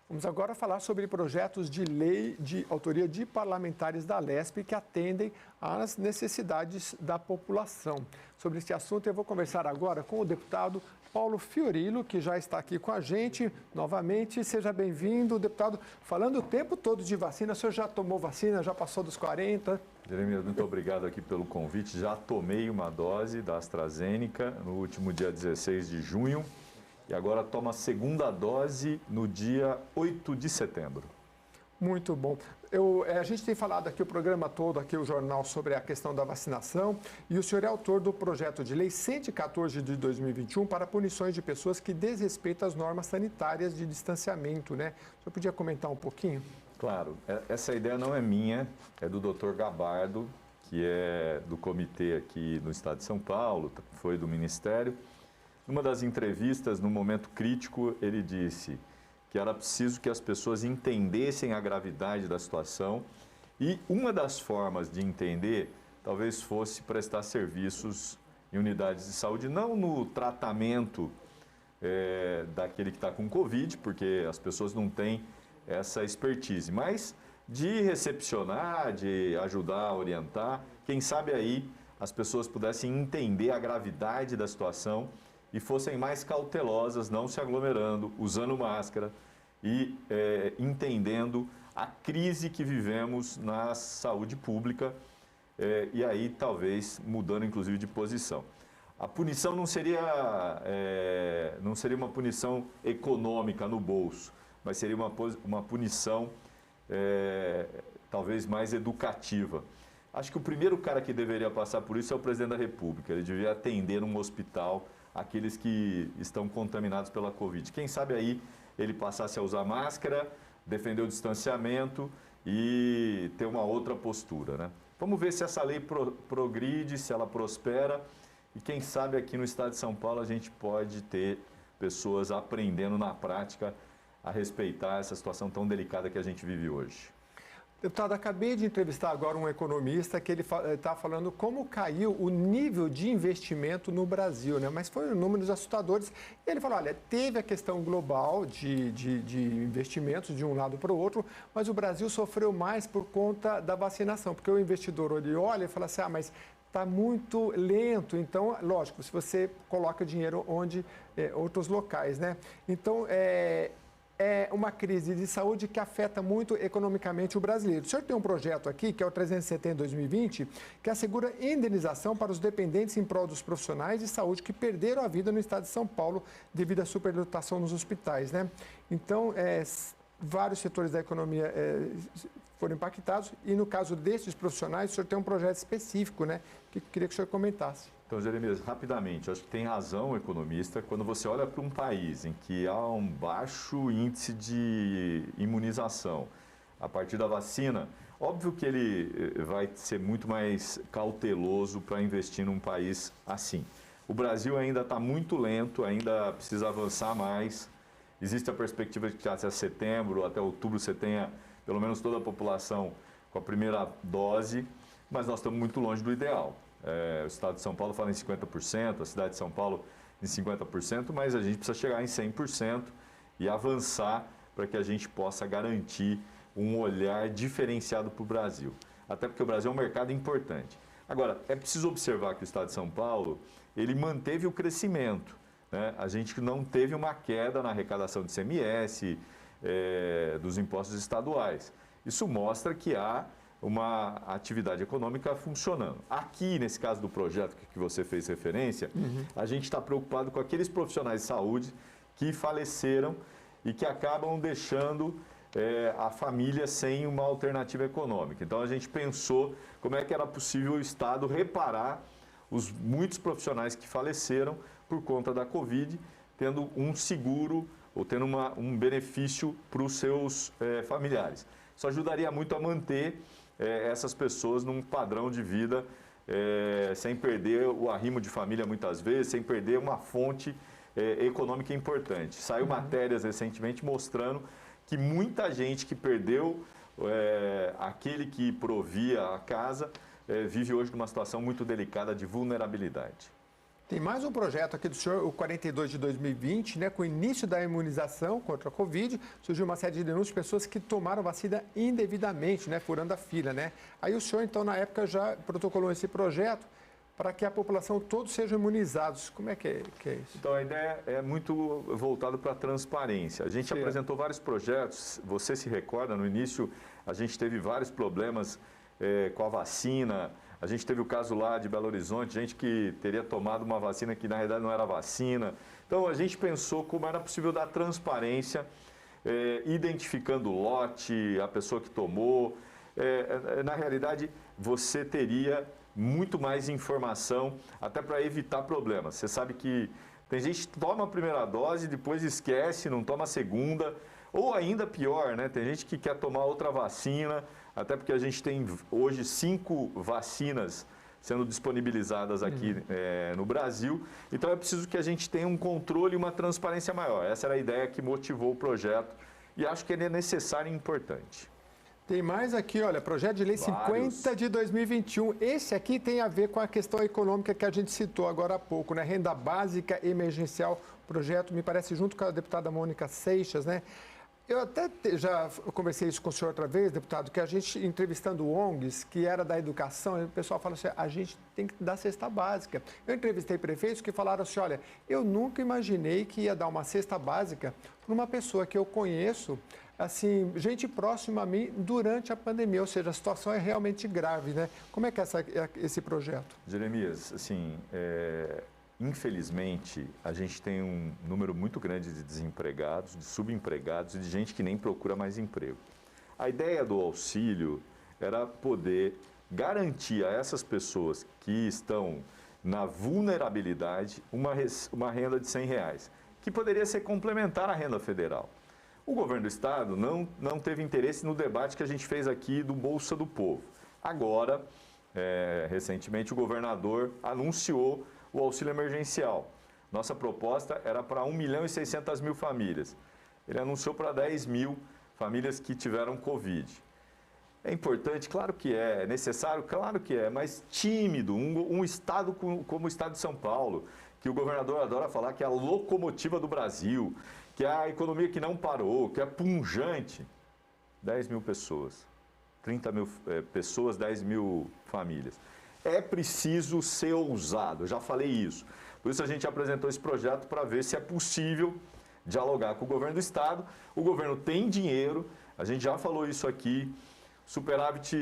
Vamos agora falar sobre projetos de lei de autoria de parlamentares da Alesp que atendem às necessidades da população. Sobre este assunto, eu vou conversar agora com o deputado Paulo Fiorilo, que já está aqui com a gente novamente. Seja bem-vindo, deputado. Falando o tempo todo de vacina, o senhor já tomou vacina, já passou dos 40? Jeremias, muito obrigado aqui pelo convite. Já tomei uma dose da AstraZeneca no último dia 16 de junho. E agora toma a segunda dose no dia 8 de setembro. Muito bom. A gente tem falado aqui o programa todo, aqui o jornal, sobre a questão da vacinação, e o senhor é autor do projeto de lei 114 de 2021 para punições de pessoas que desrespeitam as normas sanitárias de distanciamento, né? O senhor podia comentar um pouquinho? Claro, essa ideia não é minha, é do Dr. Gabardo, que é do comitê aqui no estado de São Paulo, foi do Ministério. Numa das entrevistas, no momento crítico, ele disse que era preciso que as pessoas entendessem a gravidade da situação e uma das formas de entender talvez fosse prestar serviços em unidades de saúde, não no tratamento daquele que está com Covid, porque as pessoas não têm essa expertise, mas de recepcionar, de ajudar a orientar, quem sabe aí as pessoas pudessem entender a gravidade da situação e fossem mais cautelosas, não se aglomerando, usando máscara e entendendo a crise que vivemos na saúde pública e aí talvez mudando inclusive de posição. A punição não seria uma punição econômica no bolso, mas seria uma punição talvez mais educativa. Acho que o primeiro cara que deveria passar por isso é o presidente da República. Ele devia atender num hospital aqueles que estão contaminados pela Covid. Quem sabe aí ele passasse a usar máscara, defender o distanciamento e ter uma outra postura, né? Vamos ver se essa lei progride, se ela prospera e quem sabe aqui no estado de São Paulo a gente pode ter pessoas aprendendo na prática a respeitar essa situação tão delicada que a gente vive hoje. Deputado, acabei de entrevistar agora um economista que ele está falando como caiu o nível de investimento no Brasil, né? Mas foram números assustadores. Ele falou, olha, teve a questão global de investimentos de um lado para o outro, mas o Brasil sofreu mais por conta da vacinação, porque o investidor ele olha e fala assim, mas está muito lento. Então, lógico, se você coloca dinheiro onde outros locais, né? Então, é uma crise de saúde que afeta muito economicamente o brasileiro. O senhor tem um projeto aqui, que é o 370/2020, que assegura indenização para os dependentes em prol dos profissionais de saúde que perderam a vida no estado de São Paulo devido à superlotação nos hospitais, né? Então, vários setores da economia foram impactados e no caso desses profissionais, o senhor tem um projeto específico, né? Que queria que o senhor comentasse. Então, Jeremias, rapidamente, acho que tem razão o economista quando você olha para um país em que há um baixo índice de imunização a partir da vacina, óbvio que ele vai ser muito mais cauteloso para investir num país assim. O Brasil ainda está muito lento, ainda precisa avançar mais. Existe a perspectiva de que até setembro, até outubro, você tenha pelo menos toda a população com a primeira dose, mas nós estamos muito longe do ideal. O estado de São Paulo fala em 50%, a cidade de São Paulo em 50%, mas a gente precisa chegar em 100% e avançar para que a gente possa garantir um olhar diferenciado para o Brasil. Até porque o Brasil é um mercado importante. Agora, é preciso observar que o estado de São Paulo, ele manteve o crescimento, né? A gente não teve uma queda na arrecadação de ICMS, dos impostos estaduais. Isso mostra que há uma atividade econômica funcionando. Aqui, nesse caso do projeto que você fez referência, a gente está preocupado com aqueles profissionais de saúde que faleceram e que acabam deixando a família sem uma alternativa econômica. Então, a gente pensou como é que era possível o Estado reparar os muitos profissionais que faleceram por conta da Covid, tendo um seguro ou tendo um benefício para os seus familiares. Isso ajudaria muito a manter essas pessoas num padrão de vida sem perder o arrimo de família muitas vezes, sem perder uma fonte econômica importante. Saiu matérias recentemente mostrando que muita gente que perdeu aquele que provia a casa vive hoje numa situação muito delicada de vulnerabilidade. Tem mais um projeto aqui do senhor, o 42 de 2020, né, com o início da imunização contra a Covid, surgiu uma série de denúncias de pessoas que tomaram vacina indevidamente, né, furando a fila, né? Aí o senhor, então, na época, já protocolou esse projeto para que a população todos sejam imunizados. Como é que é isso? Então, a ideia é muito voltada para a transparência. A gente apresentou vários projetos, você se recorda, no início a gente teve vários problemas com a vacina. A gente teve o caso lá de Belo Horizonte, gente que teria tomado uma vacina que na realidade não era vacina. Então a gente pensou como era possível dar transparência, identificando o lote, a pessoa que tomou. Na realidade, você teria muito mais informação, até para evitar problemas. Você sabe que tem gente que toma a primeira dose, depois esquece, não toma a segunda. Ou ainda pior, né? Tem gente que quer tomar outra vacina, até porque a gente tem hoje 5 vacinas sendo disponibilizadas aqui no Brasil. Então é preciso que a gente tenha um controle e uma transparência maior. Essa era a ideia que motivou o projeto e acho que ele é necessário e importante. Tem mais aqui, olha, projeto de lei 50 de 2021. Esse aqui tem a ver com a questão econômica que a gente citou agora há pouco, né? Renda básica emergencial, projeto, me parece, junto com a deputada Mônica Seixas, né? Eu até já conversei isso com o senhor outra vez, deputado, que a gente, entrevistando ONGs, que era da educação, o pessoal fala assim, a gente tem que dar cesta básica. Eu entrevistei prefeitos que falaram assim, olha, eu nunca imaginei que ia dar uma cesta básica para uma pessoa que eu conheço, assim, gente próxima a mim durante a pandemia, ou seja, a situação é realmente grave, né? Como é que é esse projeto? Jeremias, assim, infelizmente, a gente tem um número muito grande de desempregados, de subempregados e de gente que nem procura mais emprego. A ideia do auxílio era poder garantir a essas pessoas que estão na vulnerabilidade uma renda de R$100, que poderia ser complementar à renda federal. O governo do estado não teve interesse no debate que a gente fez aqui do Bolsa do Povo. Agora, recentemente, o governador anunciou o auxílio emergencial. Nossa proposta era para 1.600.000 famílias. Ele anunciou para 10 mil famílias que tiveram Covid. É importante, claro que é necessário, claro que é, mas tímido, um estado como o estado de São Paulo, que o governador adora falar que é a locomotiva do Brasil, que é a economia que não parou, que é punjante. 10 mil pessoas, 30 mil pessoas, 10 mil famílias. É preciso ser ousado, eu já falei isso. Por isso a gente apresentou esse projeto para ver se é possível dialogar com o governo do estado. O governo tem dinheiro, a gente já falou isso aqui. Superávit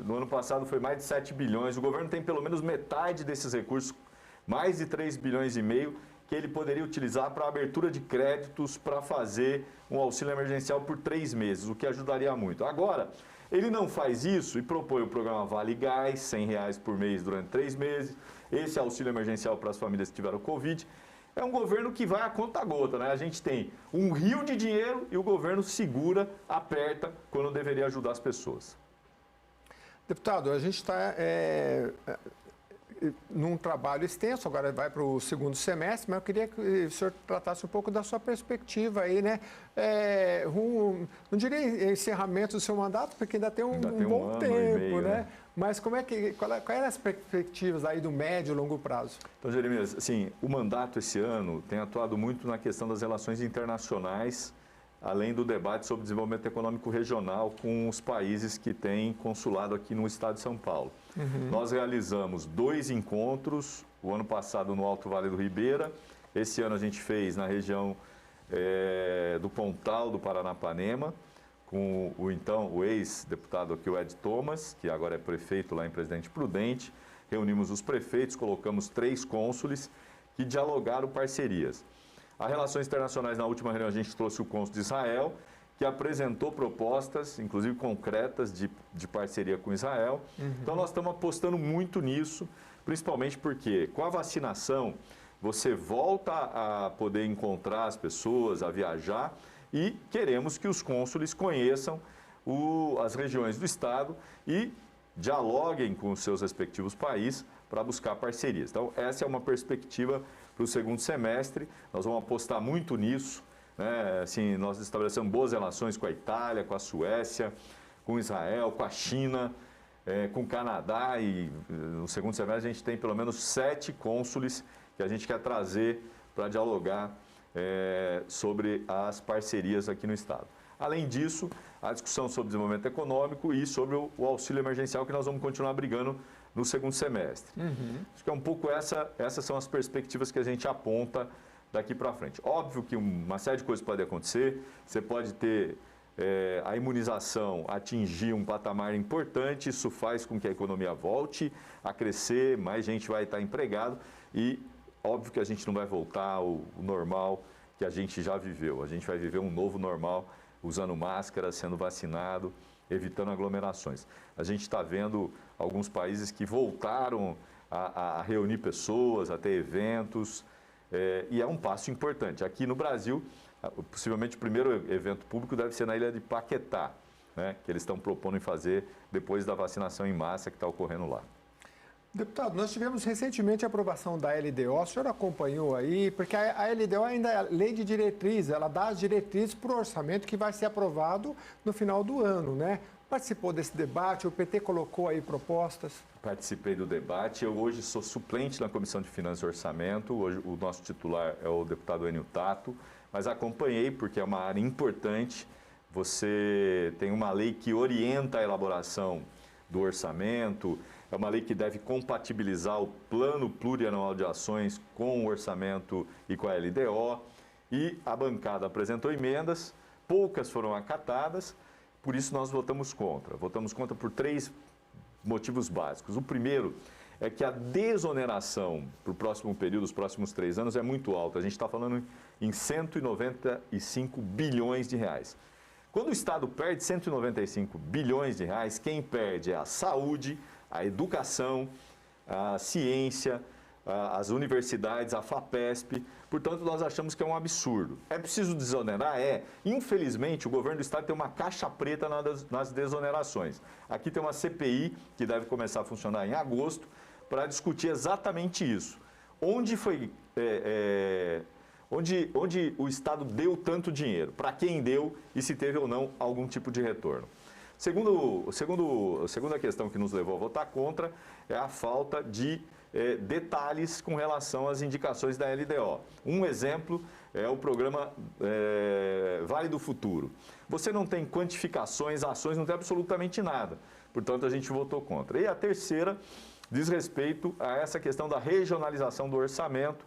no ano passado foi mais de 7 bilhões. O governo tem pelo menos metade desses recursos, mais de 3 bilhões e meio, que ele poderia utilizar para abertura de créditos, para fazer um auxílio emergencial por 3 meses, o que ajudaria muito. Agora, ele não faz isso e propõe o programa Vale Gás, R$100 por mês durante 3 meses, esse auxílio emergencial para as famílias que tiveram Covid. É um governo que vai a conta-gota, né? A gente tem um rio de dinheiro e o governo segura, aperta, quando deveria ajudar as pessoas. Deputado, a gente está num trabalho extenso, agora vai para o segundo semestre, mas eu queria que o senhor tratasse um pouco da sua perspectiva aí, né? Não diria encerramento do seu mandato, porque ainda tem um bom tempo, né? Mas quais eram as perspectivas aí do médio e longo prazo? Então, Jeremias, assim, o mandato esse ano tem atuado muito na questão das relações internacionais, além do debate sobre desenvolvimento econômico regional com os países que têm consulado aqui no estado de São Paulo. Nós realizamos 2 encontros, o ano passado no Alto Vale do Ribeira, esse ano a gente fez na região do Pontal do Paranapanema, com o ex-deputado aqui, o Ed Thomas, que agora é prefeito lá em Presidente Prudente. Reunimos os prefeitos, colocamos 3 cônsules que dialogaram parcerias. As relações internacionais, na última reunião, a gente trouxe o cônsul de Israel, que apresentou propostas, inclusive concretas, de parceria com Israel. Então, nós estamos apostando muito nisso, principalmente porque, com a vacinação, você volta a poder encontrar as pessoas, a viajar, e queremos que os cônsules conheçam as regiões do estado e dialoguem com os seus respectivos países para buscar parcerias. Então, essa é uma perspectiva para o segundo semestre. Nós vamos apostar muito nisso, né? Assim, nós estabelecemos boas relações com a Itália, com a Suécia, com Israel, com a China, com o Canadá, e no segundo semestre a gente tem pelo menos 7 cônsules que a gente quer trazer para dialogar sobre as parcerias aqui no Estado. Além disso, a discussão sobre desenvolvimento econômico e sobre o auxílio emergencial, que nós vamos continuar brigando no segundo semestre. Acho que é um pouco essas são as perspectivas que a gente aponta daqui para frente. Óbvio que uma série de coisas pode acontecer, você pode ter a imunização atingir um patamar importante, isso faz com que a economia volte a crescer, mais gente vai estar empregado e óbvio que a gente não vai voltar ao normal que a gente já viveu. A gente vai viver um novo normal, usando máscara, sendo vacinado, evitando aglomerações. A gente está vendo alguns países que voltaram a reunir pessoas, a ter eventos, e é um passo importante. Aqui no Brasil, possivelmente o primeiro evento público deve ser na ilha de Paquetá, né, que eles estão propondo em fazer depois da vacinação em massa que está ocorrendo lá. Deputado, nós tivemos recentemente a aprovação da LDO, o senhor acompanhou aí, porque a LDO ainda é lei de diretriz, ela dá as diretrizes para o orçamento que vai ser aprovado no final do ano, né? Participou desse debate, o PT colocou aí propostas? Participei do debate, eu hoje sou suplente na Comissão de Finanças e Orçamento, hoje o nosso titular é o deputado Enio Tato, mas acompanhei porque é uma área importante, você tem uma lei que orienta a elaboração do orçamento, é uma lei que deve compatibilizar o plano plurianual de ações com o orçamento e com a LDO. E a bancada apresentou emendas, poucas foram acatadas, por isso nós votamos contra. Votamos contra por 3 motivos básicos. O primeiro é que a desoneração para o próximo período, os próximos 3 anos, é muito alta. A gente está falando em 195 bilhões de reais. Quando o Estado perde 195 bilhões de reais, quem perde é a saúde, a educação, a ciência, as universidades, a FAPESP. Portanto, nós achamos que é um absurdo. É preciso desonerar? É. Infelizmente, o governo do Estado tem uma caixa preta nas desonerações. Aqui tem uma CPI que deve começar a funcionar em agosto para discutir exatamente isso. Onde foi... Onde o Estado deu tanto dinheiro, para quem deu e se teve ou não algum tipo de retorno. Segunda questão que nos levou a votar contra é a falta de detalhes com relação às indicações da LDO. Um exemplo é o programa Vale do Futuro. Você não tem quantificações, ações, não tem absolutamente nada. Portanto, a gente votou contra. E a terceira diz respeito a essa questão da regionalização do orçamento,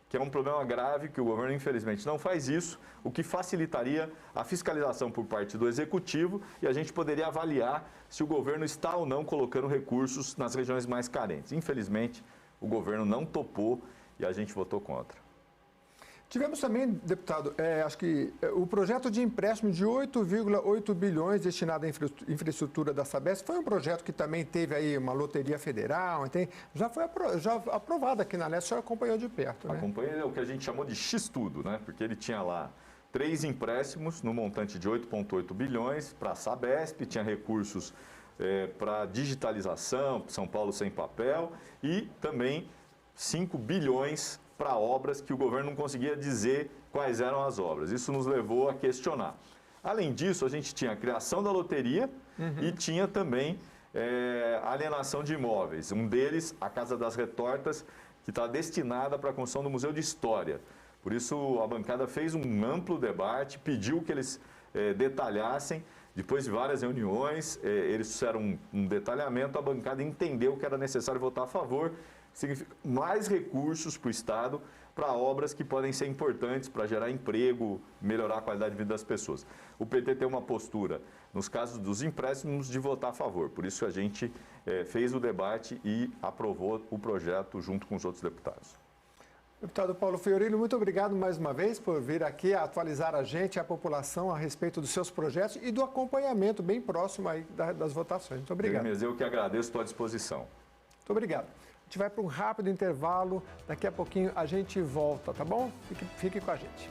que é um problema grave, que o governo, infelizmente, não faz isso, o que facilitaria a fiscalização por parte do Executivo e a gente poderia avaliar se o governo está ou não colocando recursos nas regiões mais carentes. Infelizmente, o governo não topou e a gente votou contra. Tivemos também, deputado, acho que o projeto de empréstimo de 8,8 bilhões destinado à infraestrutura da Sabesp foi um projeto que também teve aí uma loteria federal, já foi aprovado aqui na Leste, o senhor acompanhou de perto, né? Acompanhei o que a gente chamou de X-Tudo, né? Porque ele tinha lá 3 empréstimos no montante de 8,8 bilhões para a Sabesp, tinha recursos para digitalização, São Paulo sem papel e também 5 bilhões para obras que o governo não conseguia dizer quais eram as obras. Isso nos levou a questionar. Além disso, a gente tinha a criação da loteria e tinha também a alienação de imóveis. Um deles, a Casa das Retortas, que está destinada para a construção do Museu de História. Por isso, a bancada fez um amplo debate, pediu que eles detalhassem. Depois de várias reuniões, eles fizeram um detalhamento, a bancada entendeu que era necessário votar a favor. Significa mais recursos para o Estado, para obras que podem ser importantes para gerar emprego, melhorar a qualidade de vida das pessoas. O PT tem uma postura, nos casos dos empréstimos, de votar a favor. Por isso a gente fez o debate e aprovou o projeto junto com os outros deputados. Deputado Paulo Fiorino, muito obrigado mais uma vez por vir aqui atualizar a gente, a população, a respeito dos seus projetos e do acompanhamento bem próximo aí das votações. Muito obrigado. Eu que agradeço, estou à disposição. Muito obrigado. A gente vai para um rápido intervalo, daqui a pouquinho a gente volta, tá bom? Fique com a gente.